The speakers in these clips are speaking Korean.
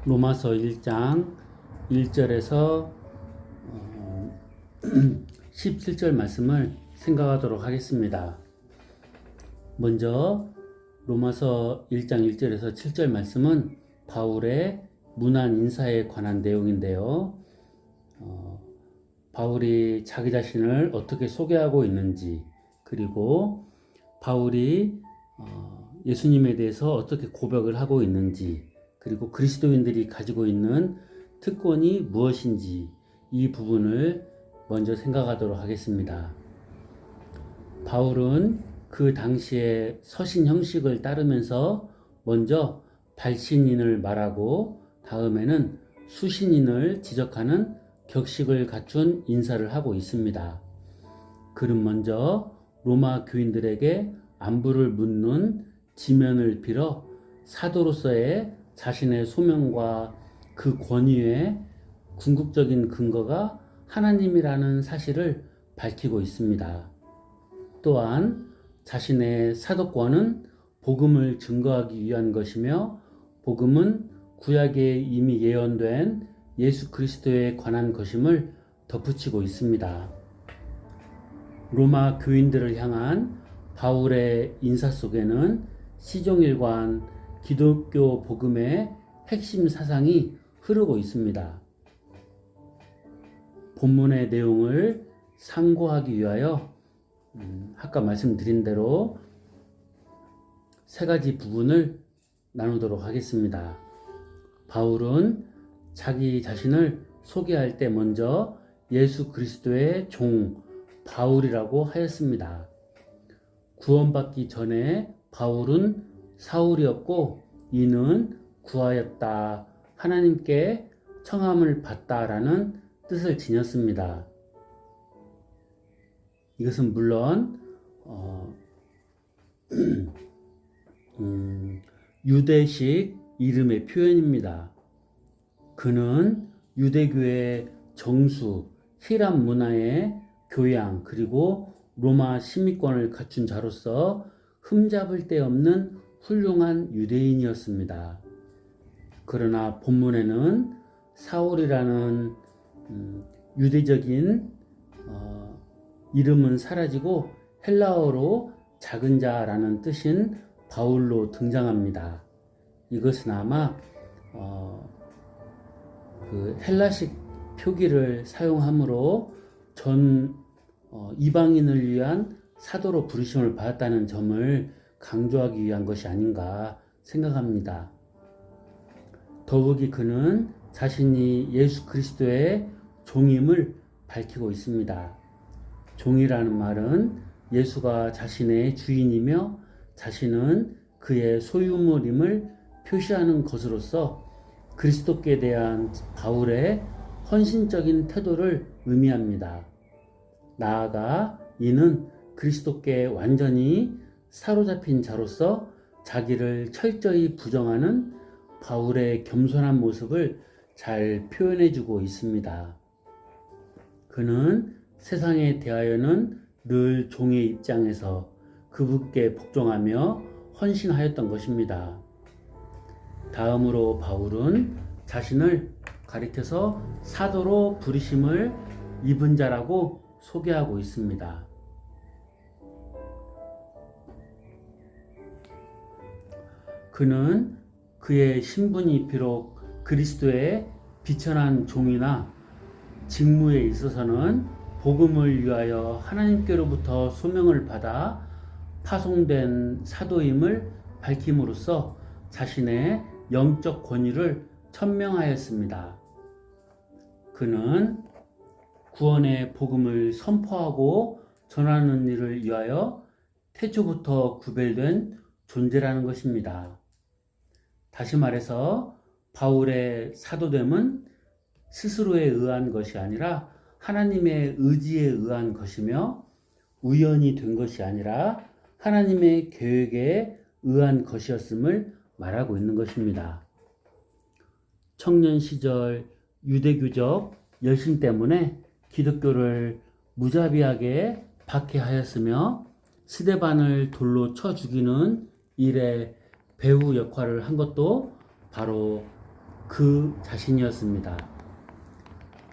로마서 1장 1절에서 17절 말씀을 생각하도록 하겠습니다. 먼저 로마서 1장 1절에서 7절 말씀은 바울의 문안 인사에 관한 내용인데요. 바울이 자기 자신을 어떻게 소개하고 있는지, 그리고 바울이 예수님에 대해서 어떻게 고백을 하고 있는지, 그리고 그리스도인들이 가지고 있는 특권이 무엇인지, 이 부분을 먼저 생각하도록 하겠습니다. 바울은 그 당시에 서신 형식을 따르면서 먼저 발신인을 말하고 다음에는 수신인을 지적하는 격식을 갖춘 인사를 하고 있습니다. 그는 먼저 로마 교인들에게 안부를 묻는 지면을 빌어 사도로서의 자신의 소명과 그 권위의 궁극적인 근거가 하나님이라는 사실을 밝히고 있습니다. 또한 자신의 사도권은 복음을 증거하기 위한 것이며, 복음은 구약에 이미 예언된 예수 그리스도에 관한 것임을 덧붙이고 있습니다. 로마 교인들을 향한 바울의 인사 속에는 시종일관 기독교 복음의 핵심 사상이 흐르고 있습니다. 본문의 내용을 상고하기 위하여 아까 말씀드린 대로 세 가지 부분을 나누도록 하겠습니다. 바울은 자기 자신을 소개할 때 먼저 예수 그리스도의 종 바울이라고 하였습니다. 구원받기 전에 바울은 사울이었고, 이는 구하였다, 하나님께 청함을 받다라는 뜻을 지녔습니다. 이것은 물론 유대식 이름의 표현입니다. 그는 유대교의 정수, 히랍 문화의 교양, 그리고 로마 시민권을 갖춘 자로서 흠잡을 데 없는 훌륭한 유대인이었습니다. 그러나 본문에는 사울이라는 유대적인 이름은 사라지고 헬라어로 작은 자라는 뜻인 바울로 등장합니다. 이것은 아마 그 헬라식 표기를 사용함으로 전 이방인을 위한 사도로 부르심을 받았다는 점을 강조하기 위한 것이 아닌가 생각합니다. 더욱이 그는 자신이 예수 그리스도의 종임을 밝히고 있습니다. 종이라는 말은 예수가 자신의 주인이며 자신은 그의 소유물임을 표시하는 것으로서 그리스도께 대한 바울의 헌신적인 태도를 의미합니다. 나아가 이는 그리스도께 완전히 사로잡힌 자로서 자기를 철저히 부정하는 바울의 겸손한 모습을 잘 표현해주고 있습니다. 그는 세상에 대하여는 늘 종의 입장에서 그분께 복종하며 헌신하였던 것입니다. 다음으로 바울은 자신을 가리켜서 사도로 부르심을 입은 자라고 소개하고 있습니다. 그는 그의 신분이 비록 그리스도의 비천한 종이나 직무에 있어서는 복음을 위하여 하나님께로부터 소명을 받아 파송된 사도임을 밝힘으로써 자신의 영적 권위를 천명하였습니다. 그는 구원의 복음을 선포하고 전하는 일을 위하여 태초부터 구별된 존재라는 것입니다. 다시 말해서 바울의 사도됨은 스스로에 의한 것이 아니라 하나님의 의지에 의한 것이며, 우연이 된 것이 아니라 하나님의 계획에 의한 것이었음을 말하고 있는 것입니다. 청년 시절 유대교적 열심 때문에 기독교를 무자비하게 박해하였으며 스데반을 돌로 쳐 죽이는 일에 배후 역할을 한 것도 바로 그 자신이었습니다.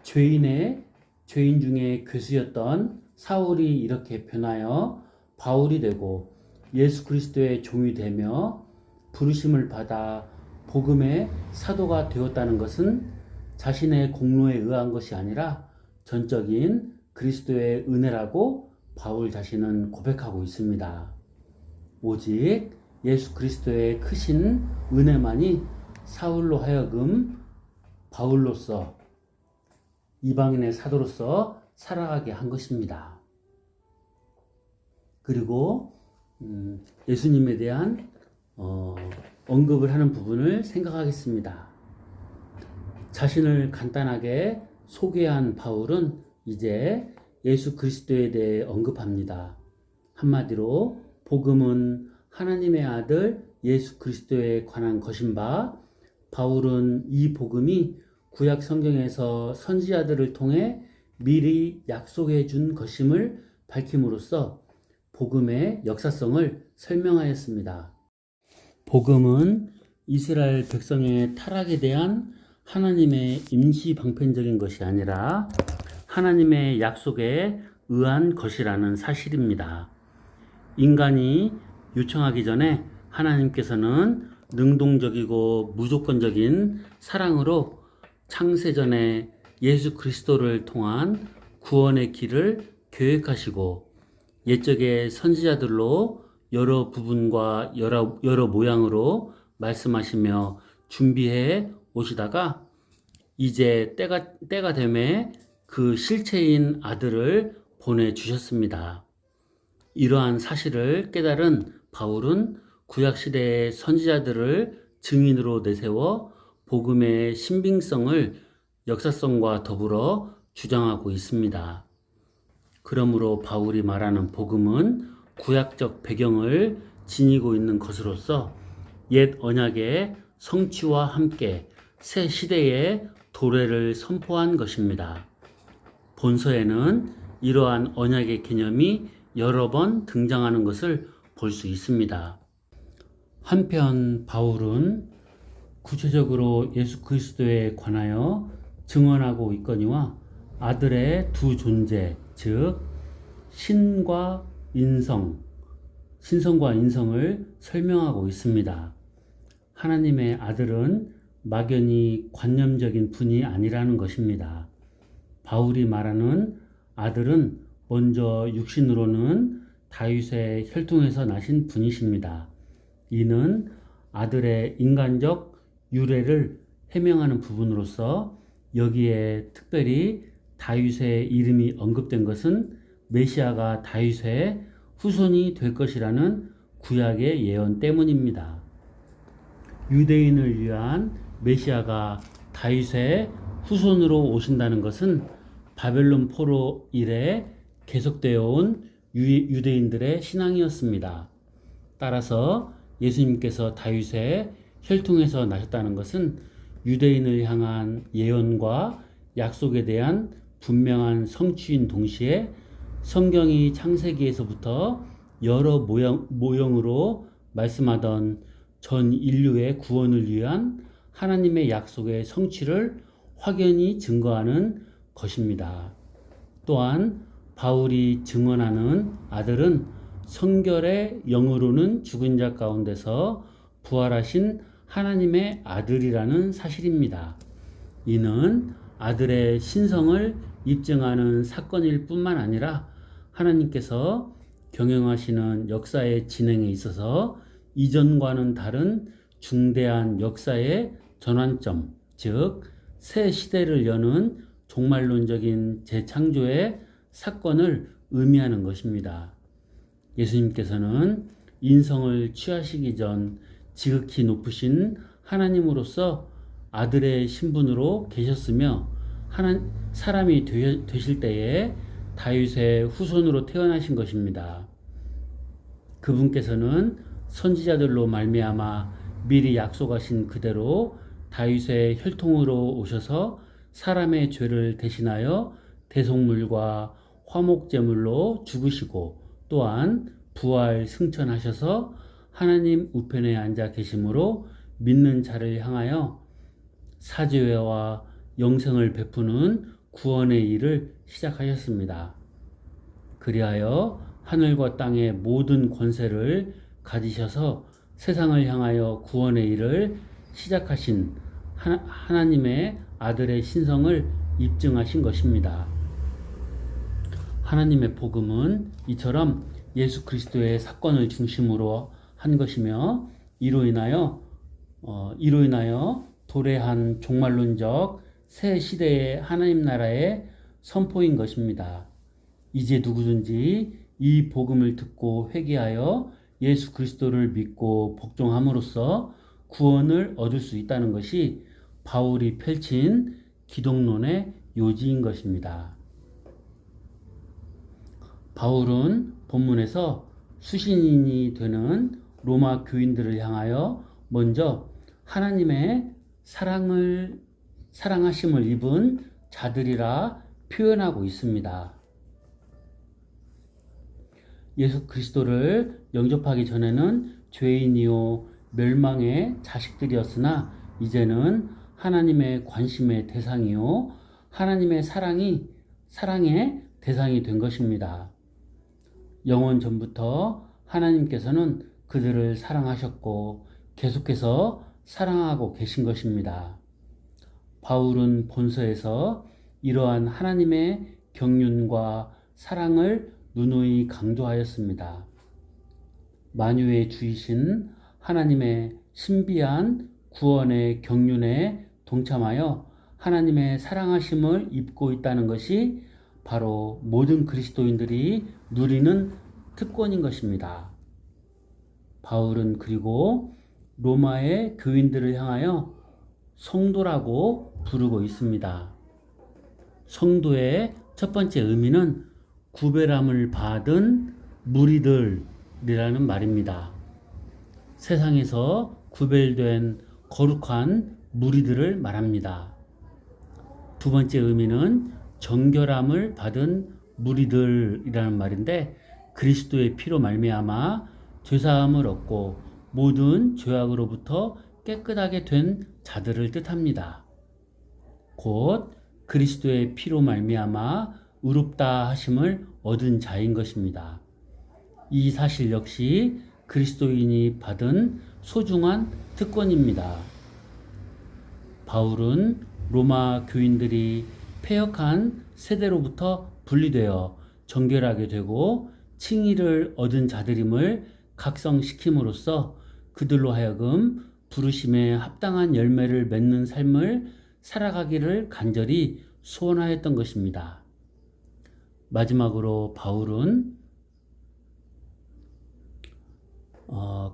죄인 중에 괴수였던 사울이 이렇게 변하여 바울이 되고 예수 그리스도의 종이 되며 부르심을 받아 복음의 사도가 되었다는 것은 자신의 공로에 의한 것이 아니라 전적인 그리스도의 은혜라고 바울 자신은 고백하고 있습니다. 오직 예수 그리스도의 크신 은혜만이 사울로 하여금 바울로서 이방인의 사도로서 살아가게 한 것입니다. 그리고 예수님에 대한 언급을 하는 부분을 생각하겠습니다. 자신을 간단하게 소개한 바울은 이제 예수 그리스도에 대해 언급합니다. 한마디로 복음은 하나님의 아들 예수 그리스도에 관한 것인 바, 바울은 이 복음이 구약 성경에서 선지자들을 통해 미리 약속해 준 것임을 밝힘으로써 복음의 역사성을 설명하였습니다. 복음은 이스라엘 백성의 타락에 대한 하나님의 임시 방편적인 것이 아니라 하나님의 약속에 의한 것이라는 사실입니다. 인간이 요청하기 전에 하나님께서는 능동적이고 무조건적인 사랑으로 창세전에 예수 그리스도를 통한 구원의 길을 계획하시고 옛적의 선지자들로 여러 부분과 여러 모양으로 말씀하시며 준비해 오시다가 이제 때가 되매 그 실체인 아들을 보내주셨습니다. 이러한 사실을 깨달은 바울은 구약시대의 선지자들을 증인으로 내세워 복음의 신빙성을 역사성과 더불어 주장하고 있습니다. 그러므로 바울이 말하는 복음은 구약적 배경을 지니고 있는 것으로서 옛 언약의 성취와 함께 새 시대의 도래를 선포한 것입니다. 본서에는 이러한 언약의 개념이 여러 번 등장하는 것을 볼 수 있습니다. 한편 바울은 구체적으로 예수 그리스도에 관하여 증언하고 있거니와 아들의 두 존재, 즉 신성과 인성을 설명하고 있습니다. 하나님의 아들은 막연히 관념적인 분이 아니라는 것입니다. 바울이 말하는 아들은 먼저 육신으로는 다윗의 혈통에서 나신 분이십니다. 이는 아들의 인간적 유래를 해명하는 부분으로서 여기에 특별히 다윗의 이름이 언급된 것은 메시아가 다윗의 후손이 될 것이라는 구약의 예언 때문입니다. 유대인을 위한 메시아가 다윗의 후손으로 오신다는 것은 바벨론 포로 이래 계속되어 온 유대인들의 신앙이었습니다. 따라서 예수님께서 다윗의 혈통에서 나셨다는 것은 유대인을 향한 예언과 약속에 대한 분명한 성취인 동시에 성경이 창세기에서부터 여러 모형으로 말씀하던 전 인류의 구원을 위한 하나님의 약속의 성취를 확연히 증거하는 것입니다. 또한 바울이 증언하는 아들은 성결의 영으로는 죽은 자 가운데서 부활하신 하나님의 아들이라는 사실입니다. 이는 아들의 신성을 입증하는 사건일 뿐만 아니라 하나님께서 경영하시는 역사의 진행에 있어서 이전과는 다른 중대한 역사의 전환점, 즉 새 시대를 여는 종말론적인 재창조의 사건을 의미하는 것입니다. 예수님께서는 인성을 취하시기 전 지극히 높으신 하나님으로서 아들의 신분으로 계셨으며 사람이 되실 때에 다윗의 후손으로 태어나신 것입니다. 그분께서는 선지자들로 말미암아 미리 약속하신 그대로 다윗의 혈통으로 오셔서 사람의 죄를 대신하여 대속물과 화목제물로 죽으시고 또한 부활 승천하셔서 하나님 우편에 앉아 계심으로 믿는 자를 향하여 사죄와 영생을 베푸는 구원의 일을 시작하셨습니다. 그리하여 하늘과 땅의 모든 권세를 가지셔서 세상을 향하여 구원의 일을 시작하신 하나님의 아들의 신성을 입증하신 것입니다. 하나님의 복음은 이처럼 예수 그리스도의 사건을 중심으로 한 것이며 이로 인하여 도래한 종말론적 새 시대의 하나님 나라의 선포인 것입니다. 이제 누구든지 이 복음을 듣고 회개하여 예수 그리스도를 믿고 복종함으로써 구원을 얻을 수 있다는 것이 바울이 펼친 기독론의 요지인 것입니다. 바울은 본문에서 수신인이 되는 로마 교인들을 향하여 먼저 하나님의 사랑하심을 입은 자들이라 표현하고 있습니다. 예수 그리스도를 영접하기 전에는 죄인이요 멸망의 자식들이었으나 이제는 하나님의 관심의 대상이요 하나님의 사랑의 대상이 된 것입니다. 영원 전부터 하나님께서는 그들을 사랑하셨고 계속해서 사랑하고 계신 것입니다. 바울은 본서에서 이러한 하나님의 경륜과 사랑을 누누이 강조하였습니다. 만유의 주이신 하나님의 신비한 구원의 경륜에 동참하여 하나님의 사랑하심을 입고 있다는 것이 바로 모든 그리스도인들이 누리는 특권인 것입니다. 바울은 그리고 로마의 교인들을 향하여 성도라고 부르고 있습니다. 성도의 첫 번째 의미는 구별함을 받은 무리들이라는 말입니다. 세상에서 구별된 거룩한 무리들을 말합니다. 두 번째 의미는 정결함을 받은 무리들이라는 말인데 그리스도의 피로 말미암아 죄사함을 얻고 모든 죄악으로부터 깨끗하게 된 자들을 뜻합니다. 곧 그리스도의 피로 말미암아 의롭다 하심을 얻은 자인 것입니다. 이 사실 역시 그리스도인이 받은 소중한 특권입니다. 바울은 로마 교인들이 패역한 세대로부터 분리되어 정결하게 되고 칭의를 얻은 자들임을 각성시킴으로써 그들로 하여금 부르심에 합당한 열매를 맺는 삶을 살아가기를 간절히 소원하였던 것입니다. 마지막으로 바울은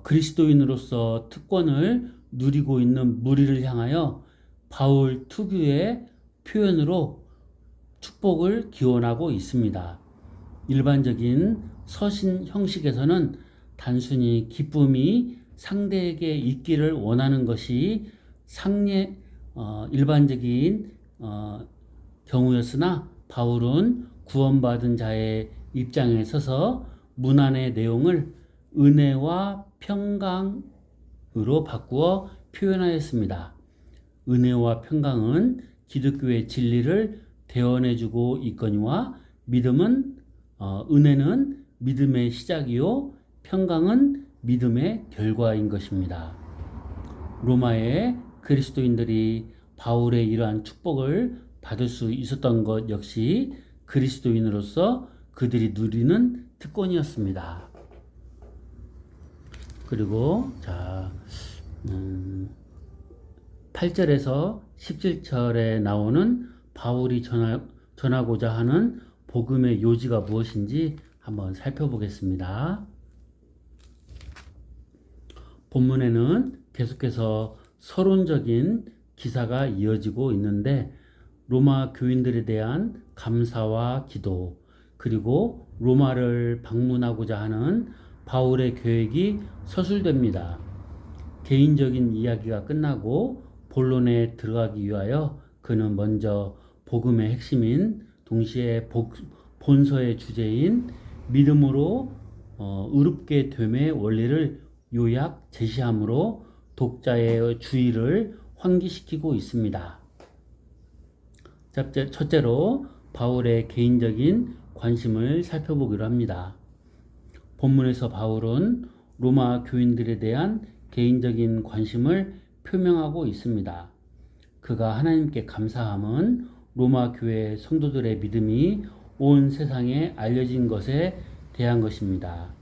그리스도인으로서 특권을 누리고 있는 무리를 향하여 바울 특유의 표현으로 축복을 기원하고 있습니다. 일반적인 서신 형식에서는 단순히 기쁨이 상대에게 있기를 원하는 것이 일반적인 경우였으나 바울은 구원받은 자의 입장에 서서 문안의 내용을 은혜와 평강으로 바꾸어 표현하였습니다. 은혜와 평강은 기독교의 진리를 대언해주고 있거니와 은혜는 믿음의 시작이요 평강은 믿음의 결과인 것입니다. 로마의 그리스도인들이 바울의 이러한 축복을 받을 수 있었던 것 역시 그리스도인으로서 그들이 누리는 특권이었습니다. 그리고 8절에서 17절에 나오는 바울이 전하고자 하는 복음의 요지가 무엇인지 한번 살펴보겠습니다. 본문에는 계속해서 서론적인 기사가 이어지고 있는데 로마 교인들에 대한 감사와 기도 그리고 로마를 방문하고자 하는 바울의 계획이 서술됩니다. 개인적인 이야기가 끝나고 본론에 들어가기 위하여 그는 먼저 복음의 핵심인 동시에 본서의 주제인 믿음으로 의롭게 됨의 원리를 요약 제시함으로 독자의 주의를 환기시키고 있습니다. 첫째로 바울의 개인적인 관심을 살펴보기로 합니다. 본문에서 바울은 로마 교인들에 대한 개인적인 관심을 표명하고 있습니다. 그가 하나님께 감사함은 로마 교회 성도들의 믿음이 온 세상에 알려진 것에 대한 것입니다.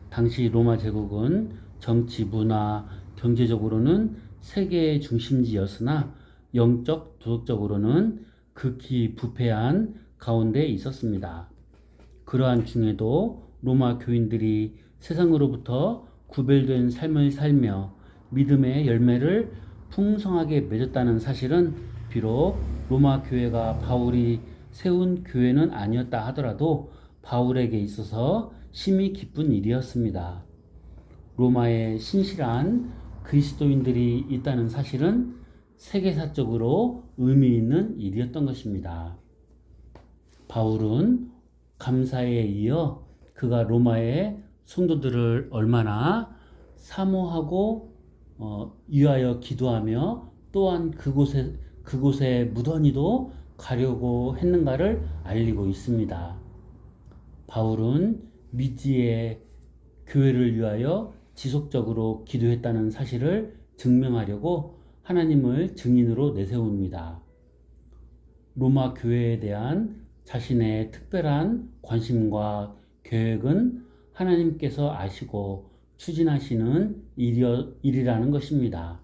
당시 로마 제국은 정치, 문화, 경제적으로는 세계의 중심지였으나 영적, 도덕적으로는 극히 부패한 가운데 있었습니다. 그러한 중에도 로마 교인들이 세상으로부터 구별된 삶을 살며 믿음의 열매를 풍성하게 맺었다는 사실은 비록 로마 교회가 바울이 세운 교회는 아니었다 하더라도 바울에게 있어서 심히 기쁜 일이었습니다. 로마에 신실한 그리스도인들이 있다는 사실은 세계사적으로 의미 있는 일이었던 것입니다. 바울은 감사에 이어 그가 로마의 성도들을 얼마나 사모하고 위하여 기도하며 또한 그곳에 무던히도 가려고 했는가를 알리고 있습니다. 바울은 미지의 교회를 위하여 지속적으로 기도했다는 사실을 증명하려고 하나님을 증인으로 내세웁니다. 로마 교회에 대한 자신의 특별한 관심과 계획은 하나님께서 아시고 추진하시는 일이라는 것입니다.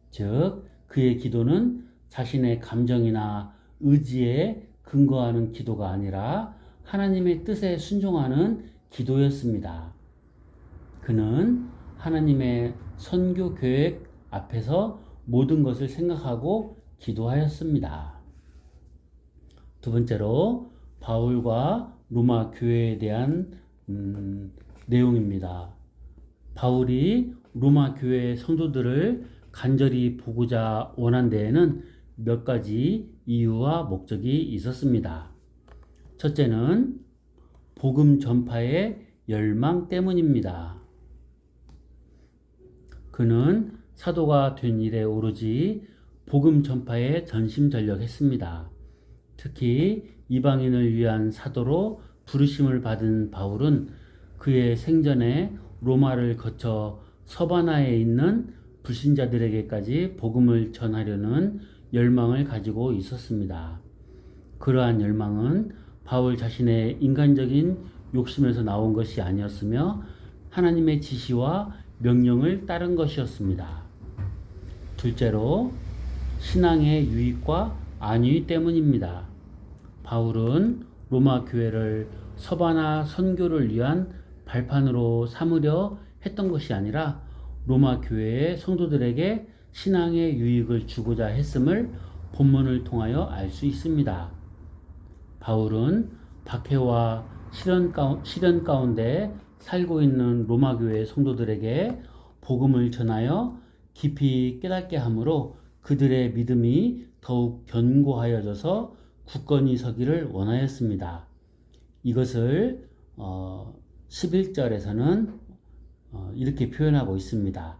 즉, 그의 기도는 자신의 감정이나 의지에 근거하는 기도가 아니라 하나님의 뜻에 순종하는 기도였습니다. 그는 하나님의 선교 계획 앞에서 모든 것을 생각하고 기도하였습니다. 두 번째로 바울과 로마 교회에 대한 내용입니다. 바울이 로마 교회 성도들을 간절히 보고자 원한 데에는 몇 가지 이유와 목적이 있었습니다. 첫째는 복음 전파의 열망 때문입니다. 그는 사도가 된 이래 오로지 복음 전파에 전심전력했습니다. 특히 이방인을 위한 사도로 부르심을 받은 바울은 그의 생전에 로마를 거쳐 서바나에 있는 불신자들에게까지 복음을 전하려는 열망을 가지고 있었습니다. 그러한 열망은 바울 자신의 인간적인 욕심에서 나온 것이 아니었으며 하나님의 지시와 명령을 따른 것이었습니다. 둘째로 신앙의 유익과 안위 때문입니다. 바울은 로마 교회를 서바나 선교를 위한 발판으로 삼으려 했던 것이 아니라 로마 교회의 성도들에게 신앙의 유익을 주고자 했음을 본문을 통하여 알 수 있습니다. 바울은 박해와 시련 가운데 살고 있는 로마 교회 성도들에게 복음을 전하여 깊이 깨닫게 하므로 그들의 믿음이 더욱 견고하여져서 굳건히 서기를 원하였습니다. 이것을 11절에서는 이렇게 표현하고 있습니다.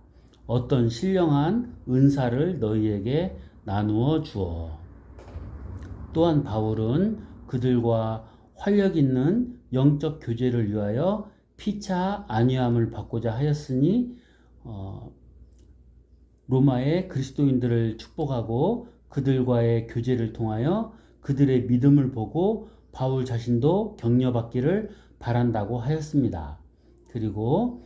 어떤 신령한 은사를 너희에게 나누어 주어. 또한 바울은 그들과 활력 있는 영적 교제를 위하여 피차 안위함을 받고자 하였으니 로마의 그리스도인들을 축복하고 그들과의 교제를 통하여 그들의 믿음을 보고 바울 자신도 격려받기를 바란다고 하였습니다. 그리고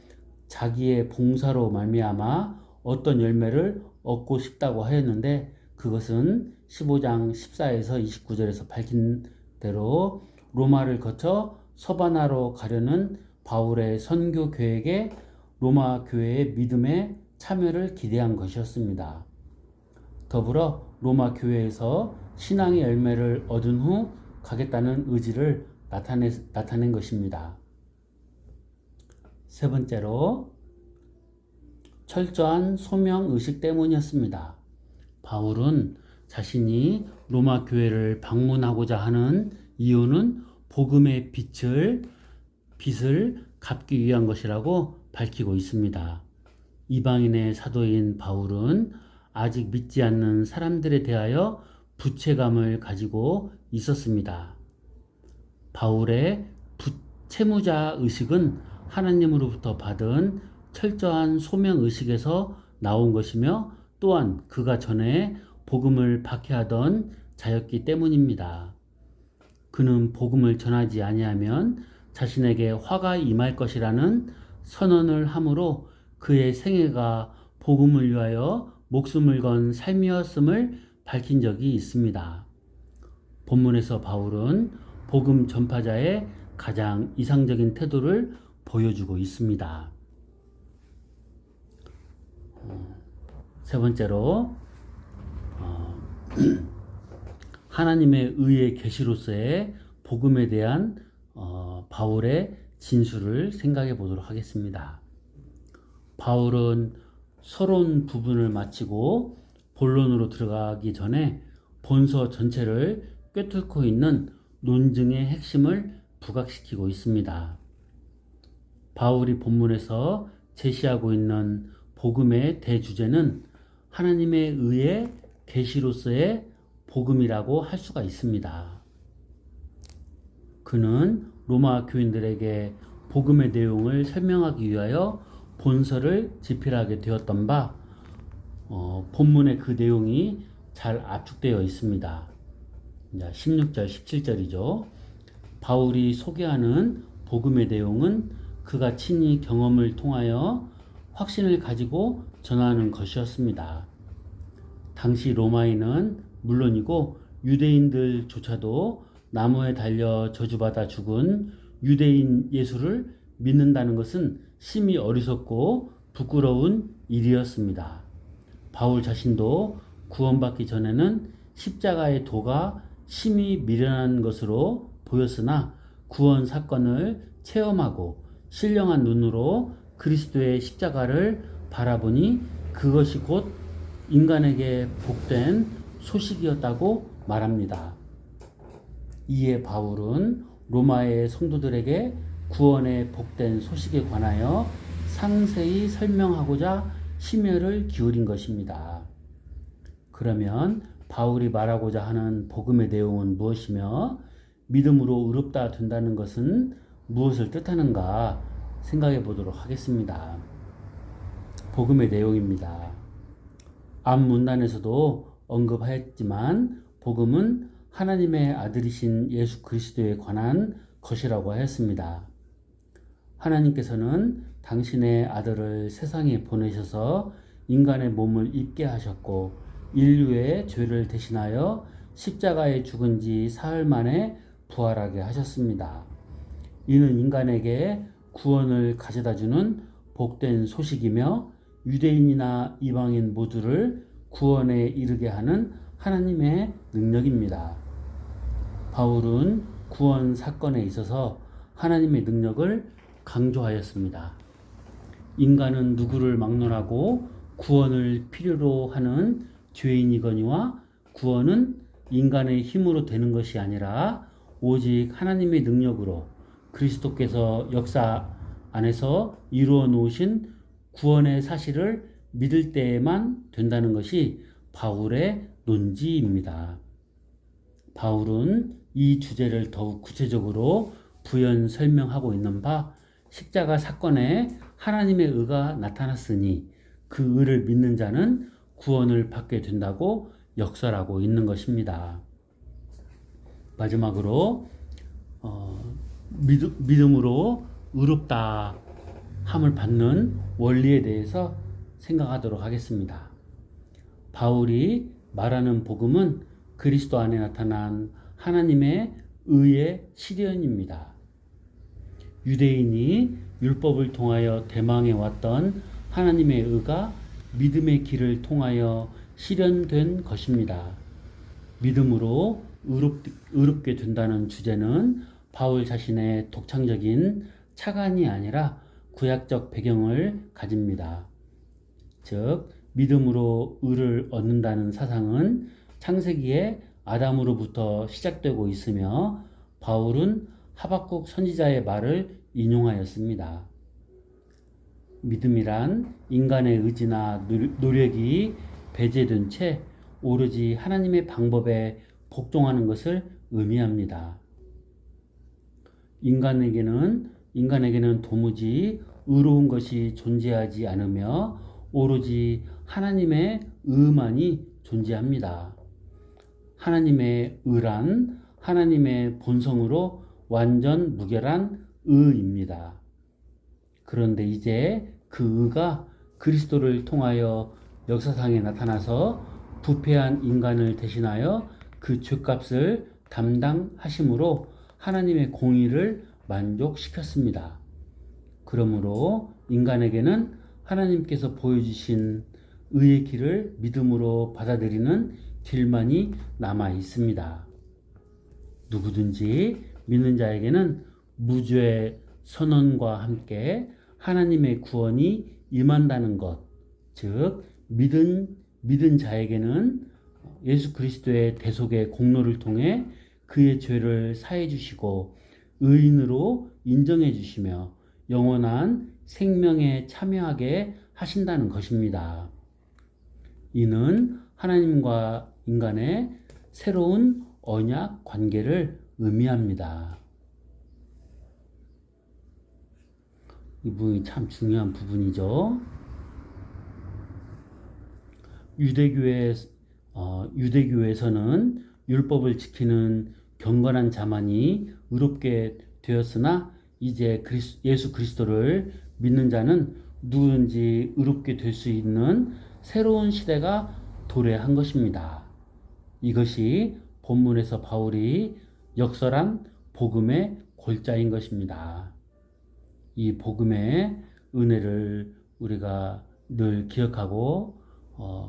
자기의 봉사로 말미암아 어떤 열매를 얻고 싶다고 하였는데 그것은 15장 14에서 29절에서 밝힌 대로 로마를 거쳐 서바나로 가려는 바울의 선교 계획에 로마 교회의 믿음에 참여를 기대한 것이었습니다. 더불어 로마 교회에서 신앙의 열매를 얻은 후 가겠다는 의지를 나타낸 것입니다. 세 번째로 철저한 소명의식 때문이었습니다. 바울은 자신이 로마 교회를 방문하고자 하는 이유는 복음의 빛을 갚기 위한 것이라고 밝히고 있습니다. 이방인의 사도인 바울은 아직 믿지 않는 사람들에 대하여 부채감을 가지고 있었습니다. 바울의 채무자 의식은 하나님으로부터 받은 철저한 소명 의식에서 나온 것이며 또한 그가 전에 복음을 박해하던 자였기 때문입니다. 그는 복음을 전하지 아니하면 자신에게 화가 임할 것이라는 선언을 하므로 그의 생애가 복음을 위하여 목숨을 건 삶이었음을 밝힌 적이 있습니다. 본문에서 바울은 복음 전파자의 가장 이상적인 태도를 보여주고 있습니다. 세 번째로 하나님의 의의 계시로서의 복음에 대한 바울의 진술을 생각해 보도록 하겠습니다. 바울은 서론 부분을 마치고 본론으로 들어가기 전에 본서 전체를 꿰뚫고 있는 논증의 핵심을 부각시키고 있습니다. 바울이 본문에서 제시하고 있는 복음의 대주제는 하나님의 의의 계시로서의 복음이라고 할 수가 있습니다. 그는 로마 교인들에게 복음의 내용을 설명하기 위하여 본서를 집필하게 되었던 바 본문의 그 내용이 잘 압축되어 있습니다. 16절, 17절이죠. 바울이 소개하는 복음의 내용은 그가 친히 경험을 통하여 확신을 가지고 전하는 것이었습니다. 당시 로마인은 물론이고 유대인들조차도 나무에 달려 저주받아 죽은 유대인 예수를 믿는다는 것은 심히 어리석고 부끄러운 일이었습니다. 바울 자신도 구원받기 전에는 십자가의 도가 심히 미련한 것으로 보였으나 구원 사건을 체험하고 신령한 눈으로 그리스도의 십자가를 바라보니 그것이 곧 인간에게 복된 소식이었다고 말합니다. 이에 바울은 로마의 성도들에게 구원의 복된 소식에 관하여 상세히 설명하고자 심혈을 기울인 것입니다. 그러면 바울이 말하고자 하는 복음의 내용은 무엇이며 믿음으로 의롭다 된다는 것은 무엇을 뜻하는가 생각해 보도록 하겠습니다. 복음의 내용입니다. 앞 문단에서도 언급하였지만 복음은 하나님의 아들이신 예수 그리스도에 관한 것이라고 하였습니다. 하나님께서는 당신의 아들을 세상에 보내셔서 인간의 몸을 입게 하셨고 인류의 죄를 대신하여 십자가에 죽은 지 사흘 만에 부활하게 하셨습니다. 이는 인간에게 구원을 가져다주는 복된 소식이며 유대인이나 이방인 모두를 구원에 이르게 하는 하나님의 능력입니다. 바울은 구원 사건에 있어서 하나님의 능력을 강조하였습니다. 인간은 누구를 막론하고 구원을 필요로 하는 죄인이거니와 구원은 인간의 힘으로 되는 것이 아니라 오직 하나님의 능력으로 그리스도께서 역사 안에서 이루어 놓으신 구원의 사실을 믿을 때에만 된다는 것이 바울의 논지입니다. 바울은 이 주제를 더욱 구체적으로 부연 설명하고 있는 바 십자가 사건에 하나님의 의가 나타났으니 그 의를 믿는 자는 구원을 받게 된다고 역설하고 있는 것입니다. 마지막으로 믿음으로 의롭다 함을 받는 원리에 대해서 생각하도록 하겠습니다. 바울이 말하는 복음은 그리스도 안에 나타난 하나님의 의의 실현입니다. 유대인이 율법을 통하여 대망해 왔던 하나님의 의가 믿음의 길을 통하여 실현된 것입니다. 믿음으로 의롭게 된다는 주제는 바울 자신의 독창적인 착안이 아니라 구약적 배경을 가집니다. 즉 믿음으로 의를 얻는다는 사상은 창세기에 아담으로부터 시작되고 있으며 바울은 하박국 선지자의 말을 인용하였습니다. 믿음이란 인간의 의지나 노력이 배제된 채 오로지 하나님의 방법에 복종하는 것을 의미합니다. 인간에게는 도무지 의로운 것이 존재하지 않으며 오로지 하나님의 의만이 존재합니다. 하나님의 의란 하나님의 본성으로 완전 무결한 의입니다. 그런데 이제 그 의가 그리스도를 통하여 역사상에 나타나서 부패한 인간을 대신하여 그 죄값을 담당하심으로 하나님의 공의를 만족시켰습니다. 그러므로 인간에게는 하나님께서 보여주신 의의 길을 믿음으로 받아들이는 길만이 남아 있습니다. 누구든지 믿는 자에게는 무죄 선언과 함께 하나님의 구원이 임한다는 것, 즉 믿은 자에게는 예수 그리스도의 대속의 공로를 통해 그의 죄를 사해 주시고 의인으로 인정해 주시며 영원한 생명에 참여하게 하신다는 것입니다. 이는 하나님과 인간의 새로운 언약 관계를 의미합니다. 이 부분이 참 중요한 부분이죠. 유대교에서는 율법을 지키는 경건한 자만이 의롭게 되었으나 이제 예수 그리스도를 믿는 자는 누구든지 의롭게 될 수 있는 새로운 시대가 도래한 것입니다. 이것이 본문에서 바울이 역설한 복음의 골자인 것입니다. 이 복음의 은혜를 우리가 늘 기억하고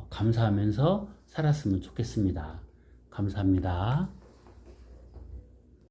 감사하면서 살았으면 좋겠습니다. 감사합니다.